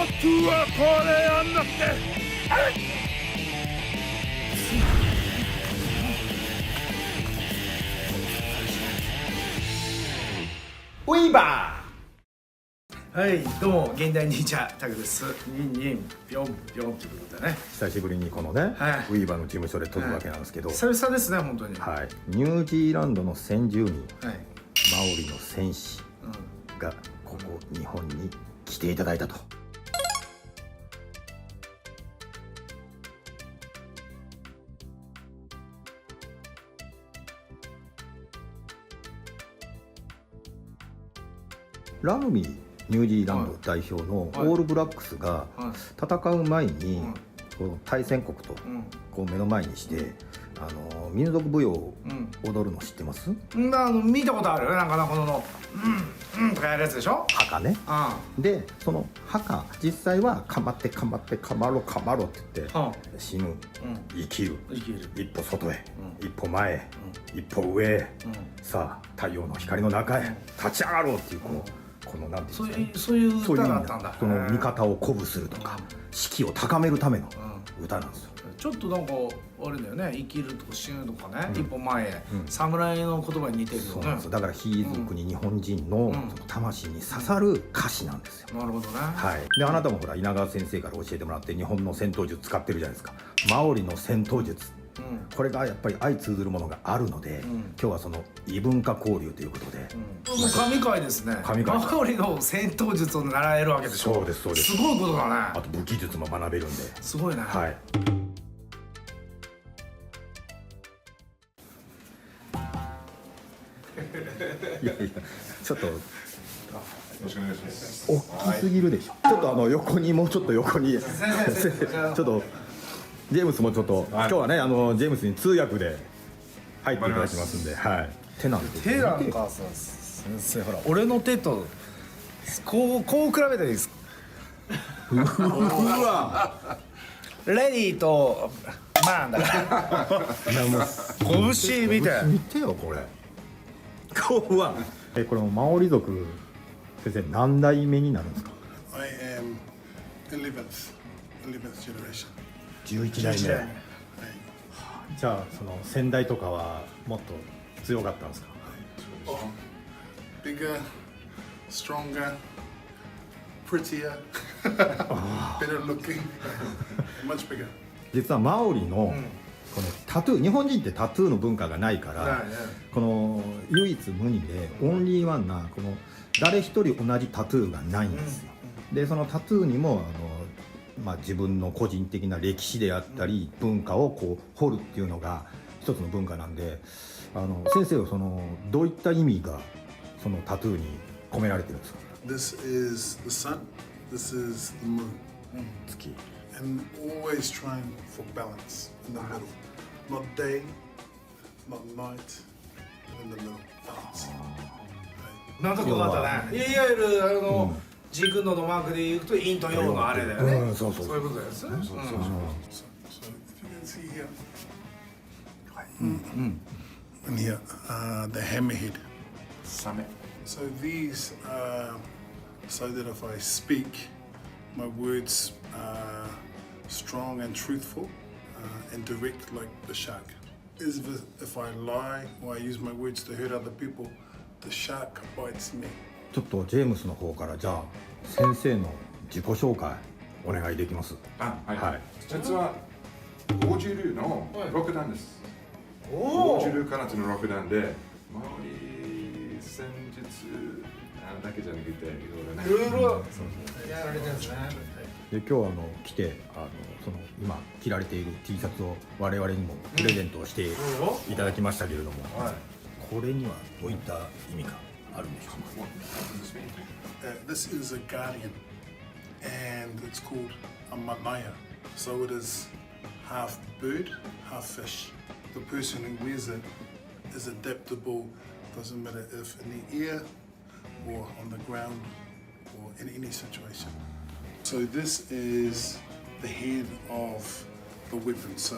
トゥはこれやんなってウィーバー。はい、どうも現代忍者タグです。ニンニンピョンピョンということでね、久しぶりにこのね、はい、ウィーバーの事務所で撮るわけなんですけど、久々ですね本当に。はい、ニュージーランドの先住民、はい、マオリの戦士がここ日本に来ていただいたと。ラグビーニュージーランド代表のオールブラックスが戦う前にこの対戦国とこう目の前にして民族舞踊を踊るの知ってます？見たことあるよ。なんかこのとかやるやつでしょ。墓ね。でその墓実際はかまってかまってかまろかまろって言って死ぬ、生きる、一歩外へ、一歩前へ、一歩上へ、さあ太陽の光の中へ立ち上がろうっていうこのなんていうんですかね、そういう歌だったんだ。その味方を鼓舞するとか士気を高めるための歌なんですよ。ちょっとなんかあれだよね、生きるとか死ぬとかね、一歩前へ、侍の言葉に似てるよね。そうなんですよ。だからヒー族に日本人の魂に刺さる歌詞なんですよ。なるほどね。はい。であなたもほら稲川先生から教えてもらって日本の戦闘術使ってるじゃないですか。マオリの戦闘術、これがやっぱり相通ずるものがあるので、今日はその異文化交流ということで、神回ですね。マオリの戦闘術を習えるわけでしょ。そうですそうです。すごいことだね。あと武器術も学べるんで。すごいね。はい。いやいや、ちょっと大きすぎるでしょ。ちょっと横にもうちょっと横にちょっとジェームスもちょっと今日はねジェームスに通訳で入っていただきますんで、はい。手なんて手なんかさ、先生ほら俺の手とこう比べたらいいです。うわ。レディーとマンだから。拳見て。見てよこれ。うわ。これマオリ族先生何代目になるんですか？I am 11th generation。11代目。じゃあその先代とかはもっと強かったんですか？Bigger, stronger, prettier, better looking, much bigger。実はマオリのこのタトゥー、日本人ってタトゥーの文化がないから、この唯一無二でオンリーワンなこの誰一人同じタトゥーがないんですよ。でそのタトゥーにも自分の個人的な歴史であったり文化をこう彫るっていうのが一つの文化なんで、先生はそのどういった意味がそのタトゥーに込められてるんですか？ This is the sun, this is the moon。月。And always trying for balance in the middle. Not day, not night, but in the middle. Balance。なんとか分かったね。いわゆるG 君のマークで言うと陰と陽のあれだよね。そういうことですね。So if you can see here, and here, the hammerhead. So these are so that if I speak, my words are strong and truthful and direct like the shark. If I lie or I use my words to hurt other people, the shark bites me. ちょっとジェームスの方からじゃあ先生の自己紹介お願いできます？はい。実はゴージュルーの6段です。ゴージュルーからの6段でマオリ戦術だけじゃなくていろいろやられてるんですね。で今日来てその今着られている T シャツを我々にもプレゼントをしていただきましたけれども、これにはどういった意味があるんでしょうか？This is a guardian, and it's called a manaya. So it is half bird, half fish. The person who wears it is adaptable. Doesn't matter if in the air or on the ground or in any situation. So this is the head of the weapon. So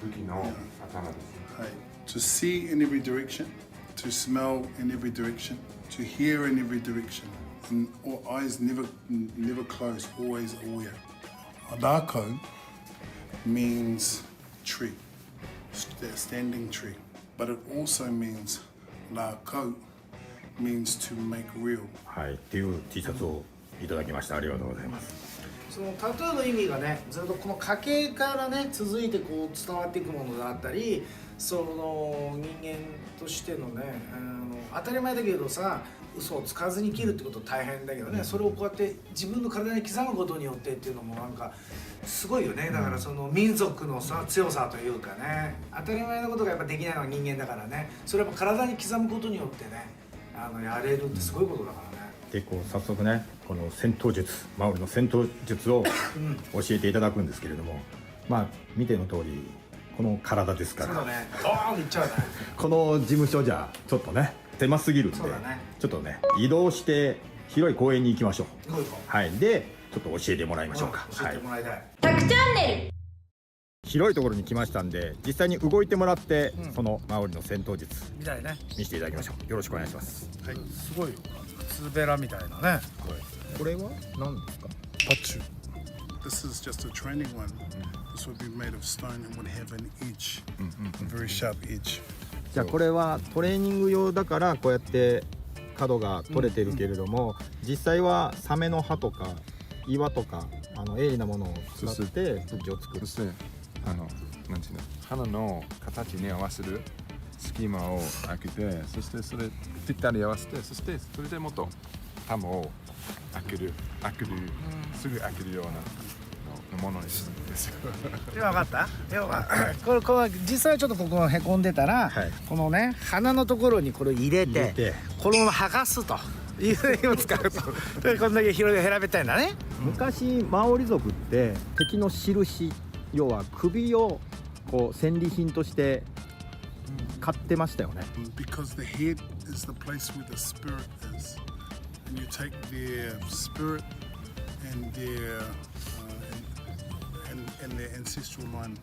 武器の頭です。to see in every direction, to smell in every direction, to hear in every direction, and or eyes never closed, always aware. Adako means tree, standing tree, but it also means Lako means to make real. はいっていう T シャツをいただきました。ありがとうございます。そのタトゥーの意味がね、ずっとこの家系からね続いてこう伝わっていくものだったり、その人間としてのね、当たり前だけどさ、嘘をつかずに生きるってこと大変だけどね、それをこうやって自分の体に刻むことによってっていうのもなんかすごいよね。だからその民族のさ強さというかね、当たり前のことがやっぱできないのは人間だからね、それをやっぱ体に刻むことによってね、やれるってすごいことだからね。でこう早速ねこの戦闘術、マオリの戦闘術を教えていただくんですけれども、まあ見ての通りこの体ですから、そうだね、ドーンっていっちゃうね。この事務所じゃちょっとね狭すぎるんで、そうだね、ちょっとね移動して広い公園に行きましょう。行こう行こう。はい、でちょっと教えてもらいましょうか。教えてもらいたい。はい、広いところに来ましたんで、実際に動いてもらって、そのマオリの戦闘術みたいね。見せていただきましょう。よろしくお願いします。はい、すごいよ。靴べらみたいなね。これは何ですか？ Pachu. This is just a training one. This would be made of stone and would have an edge, a very sharp edge. じゃあこれはトレーニング用だからこうやって角が取れてるけれども、実際はサメの歯とか岩とか鋭利なものを使って武器を作る。そしてなんていうの、鼻の形に合わせる隙間を開けて、そしてそれぴったり合わせて、そしてそれでもっと玉を開けるすぐ開けるようなものにするんですよ。分かった？要はこれ実際ちょっとここへこんでたら、はい、このね鼻のところにこれを入れてこのまま剥がすという意味を使うとでこんだけ広い平べったいんだね。昔マオリ族って敵の印、要は首をこう戦利品として買ってましたよね。 Because the head is the place where the spirit is, and you take their spirit and their and their ancestral line,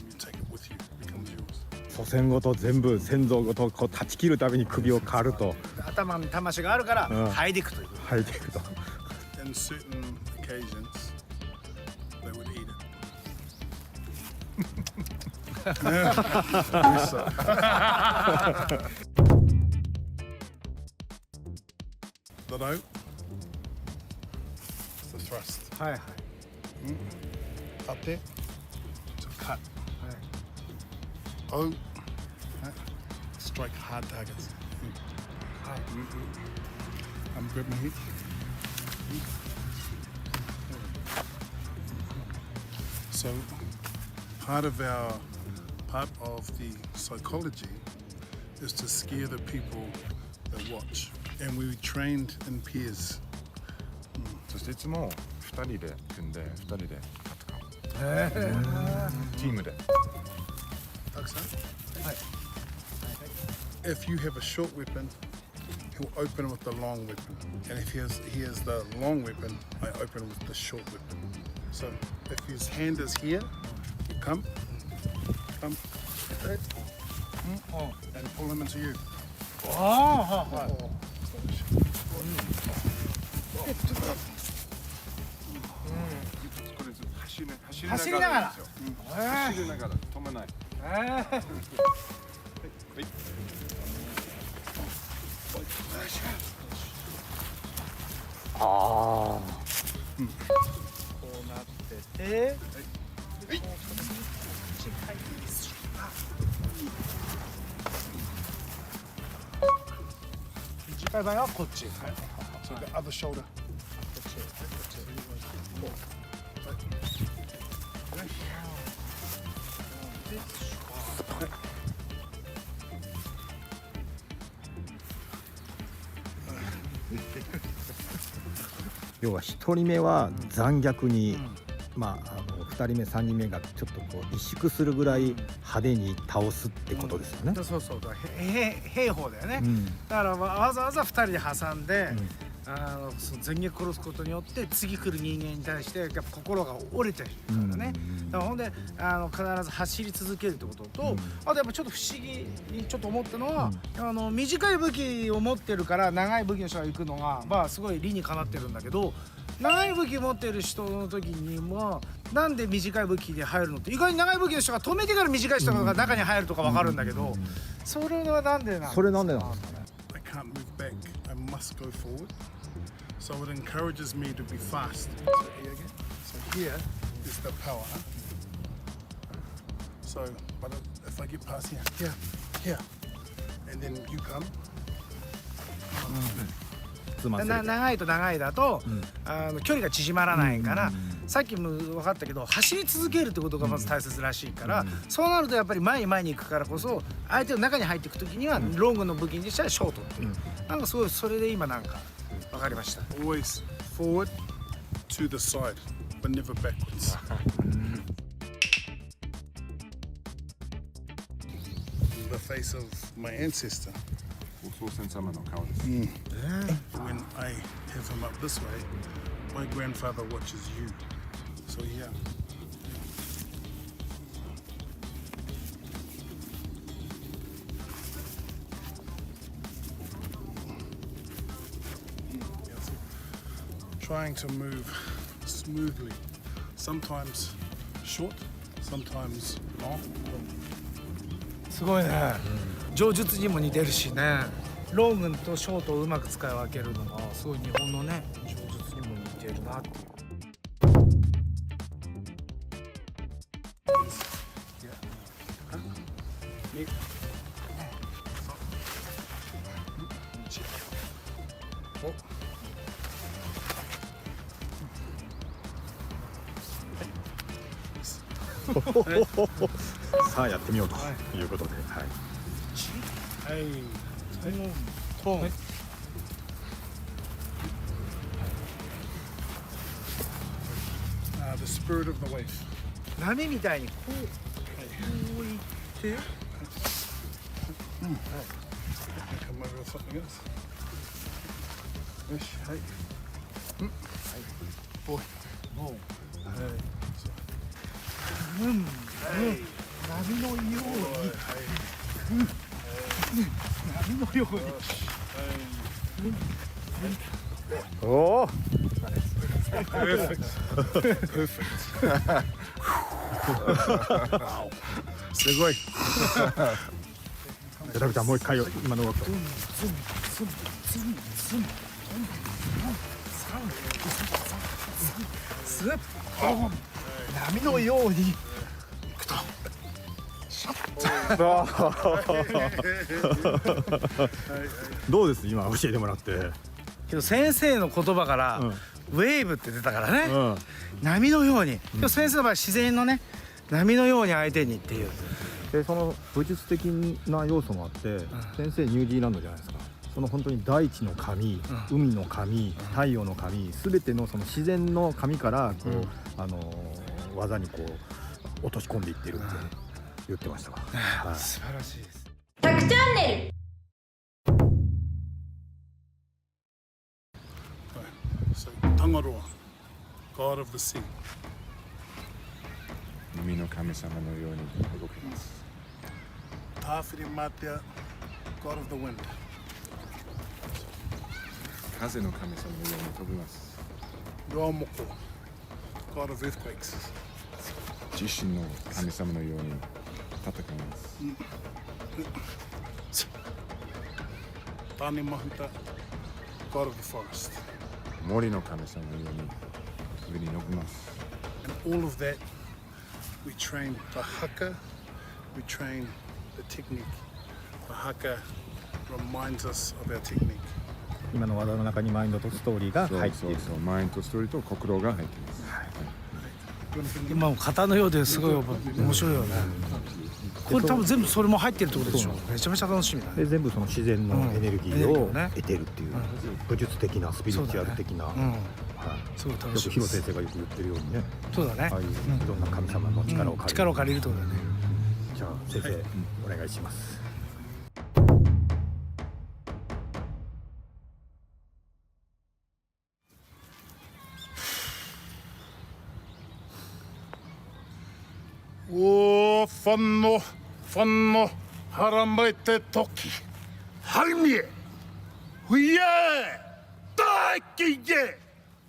you take it with you, it becomes yours. 祖先ごと全部先祖ごとこう断ち切るために首を刈ると、頭に魂があるから剥いでいくという。剥いでいくと。In certain occasions, they would eat it. The note, it's the thrust. はいはい。 Up there to cut. Oh, strike hard targets. Grab my head. So part of the psychology is to scare the people that watch, and we trained in pairs. そしていつも2人で組んで2人で戦う。チームで。If you have a short weapon, he'll open with the long weapon, and if he has the long weapon, I open with the short weapon. So if his hand is here, you come, okay, and pull him into you. これ走走りながら。走りながら止まない。こうなってて、短い場合はこっち。So the other shoulder. 要は1人目は残虐に、まあ2人目3人目がちょっとこう萎縮するぐらい派手に倒すってことですよね。そうそうだ、兵法だよね。だからわざわざ2人で挟んで、その全撃殺すことによって次来る人間に対してやっぱ心が折れてるからね、だからほんで必ず走り続けるってことと、あとやっぱちょっと不思議にちょっと思ったのは、短い武器を持ってるから長い武器の人が行くのがまあすごい理にかなってるんだけど、長い武器持ってる人の時にもなんで短い武器で入るのって、意外に長い武器の人が止めてから短い人が中に入るとか分かるんだけど、それはなんでなんですか。それなんでなんですかね。 I can't move back. I must go forward. So it encourages me to be fast. So here again. So here is the power. So, but if I get past here, and then you come. つませる長いと長いだと、距離が縮まらないから、さっきも分かったけど走り続けるってことがまず大切らしいから、そうなるとやっぱり前に行くからこそ相手の中に入っていく時にはロングの武器にしたらショートっていう、なんかすごいそれで今なんか分かりました。 Always forward to the side, but never backwards. The face of my ancestor. お父さん様の顔です。 When I have him up this way, my grandfather watches you. So yeah. Trying to move smoothly. Sometimes short, sometimes long. すごいね、上術にも似てるしね、ロングとショートをうまく使い分けるのがすごい日本のね上術にも似てるなって。さあやってみようということで、はい。 Hey. トン The spirit of the wave. 波みたいにこういって Come over with something else. Yes, hey. Boy. Oh. Hey. 波のように Hey. 波のように おお。 Perfect. Perfect. すごい。じゃラビちゃんもう一回今の動きを。スッ波のようにどうです今教えてもらって。けど先生の言葉から、ウェーブって出たからね、うん。波のように、けど先生の場合自然のね波のように相手にっていう。でその武術的な要素もあって、先生ニュージーランドじゃないですか。その本当に大地の神、海の神、太陽の神、すべてのその自然の神からこう、技にこう落とし込んでいってるって言ってましたわ。はい。素晴らしいです。タクチャンネル So, Tangaroa, God of the sea. 海の神様のように動きます。 Tawhiri Matea, God of the wind. 風の神様のように飛びます。 Roamoko, God of earthquakes. 地震の神様のように戦います。 Tani Mahuta, God of the forest. 森の神様のように上に伸びます。 And all of that, we train the haka, we train the technique. The haka reminds us of our technique. 今の技の中にマインドとストーリーがそう入っている。そうそう、マインドストーリーと心が入っています。今も型のようですごい面白いよね。これ多分全部それも入ってるってことでしょ。めちゃめちゃ楽しみだね。で全部その自然のエネルギーをうんね得てるっていう、武術的なスピリチュアル的な、そうだねはいすごい楽よくしみです。広先生がよく言ってるようにね、そうだねああいういろんな神様の力を借りる、力を借りるってことだね。じゃあ先生、お願いします。Fanno haramaite toki. Halmie. Huye. Taiki.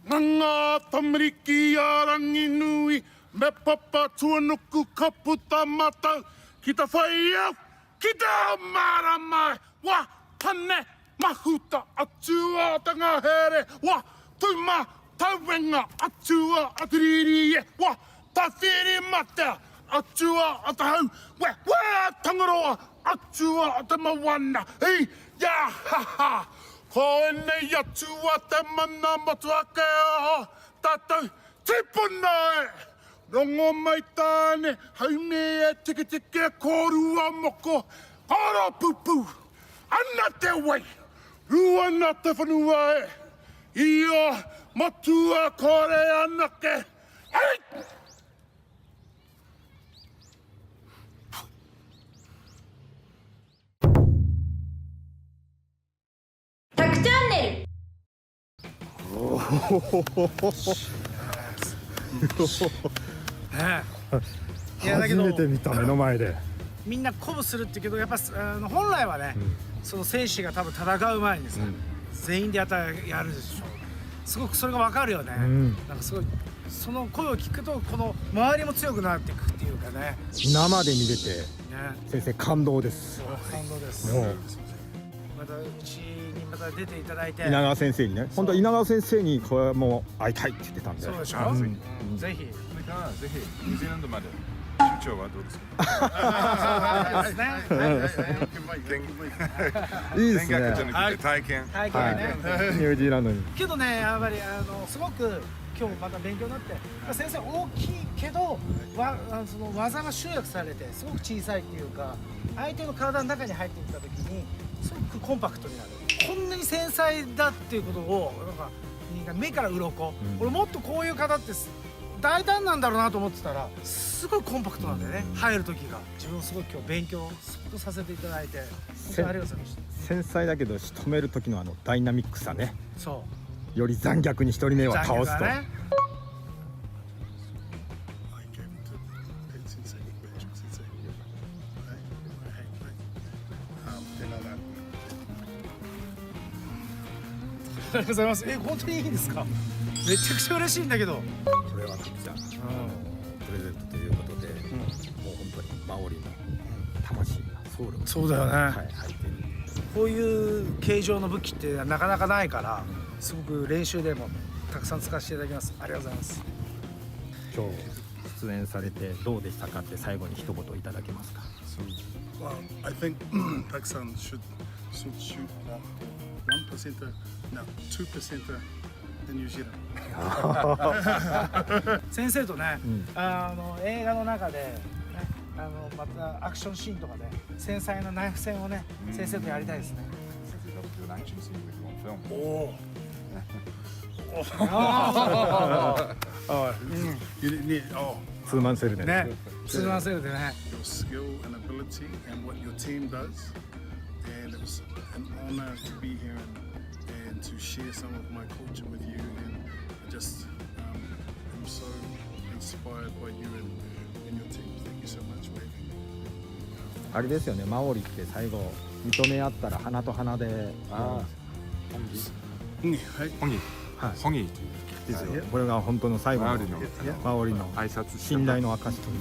Nganga tamariki arangi nui. Me papa tuanuku kaputa mata. Kita whaiau. Kita maramai. Wa pane mahuta atua tanga here. Wa tuima tauenga atua atiriri. Wa tawhiri mata. Atua atahau, we tangaroa, atua atamawana, hey, ya ha ha. Ko ene atua te mana matuake o, tātou tipunae. Rongo mai tāne, haunge e tiki korua moko, aro pupu, ana te wei, rua na te whanua e, ia matua kore anake, hey! タクチャンネいやだけど初めて見た目の前でみんな鼓舞するってけどやっぱ本来はね、その選手が多分戦う前にさ、全員でやるでしょ。すごくそれが分かるよね、なんかすごいその声を聞くとこの周りも強くなっていくっていうかね。生で見れて、先生感動です。感動です。またうちにまた出ていただいて、稲川先生にね、本当は稲川先生にこれはもう会いたいって言ってたんで。そうでしょ、ぜひそれからぜひニュージーランドまで出張はどうですか？いいですね。見学じゃなくて体験。体験ね、ニュージーランドに。けどね、やっぱりすごく今日また勉強になって、先生大きいけどその技が集約されてすごく小さいっていうか、相手の体の中に入っていった時にすごくコンパクトになる。こんなに繊細だっていうことをなんか目から鱗、俺もっとこういう方って大胆なんだろうなと思ってたらすごいコンパクトなんだよね、入る時が。自分すごい今日勉強させていただいて本当にありがとうございました。繊細だけど仕留める時のダイナミックさね。そう。より残虐に一人目は倒すと。ね、ありがとうございます。本当にいいんですか？めちゃくちゃ嬉しいんだけど。これはたくさんプレゼントということで、もう本当にマオリの魂がソウルがそうだよね、入っている。こういう形状の武器ってなかなかないから、すごく練習でもたくさん使わせていただきます。ありがとうございます。今日出演されてどうでしたかって最後に一言いただけますか？ Well, I think Pakistan should shoot 1%, no, 2% in New Zealand. 先生とね、映画の中で、ね、またアクションシーンとかで繊細なナイフ戦をね、先生とやりたいですね。ツーマンセルでね。ツーマンセルでね。Your skill and ability and what your team does, and it was an honor to be here and to share some of my culture with you. And I just am so inspired by you and your team. Thank you so much, Wade. あれですよね、マオリって最後認め合ったら鼻と鼻で。ホギですよ。これが本当の最後のマオリの挨拶信頼の証という。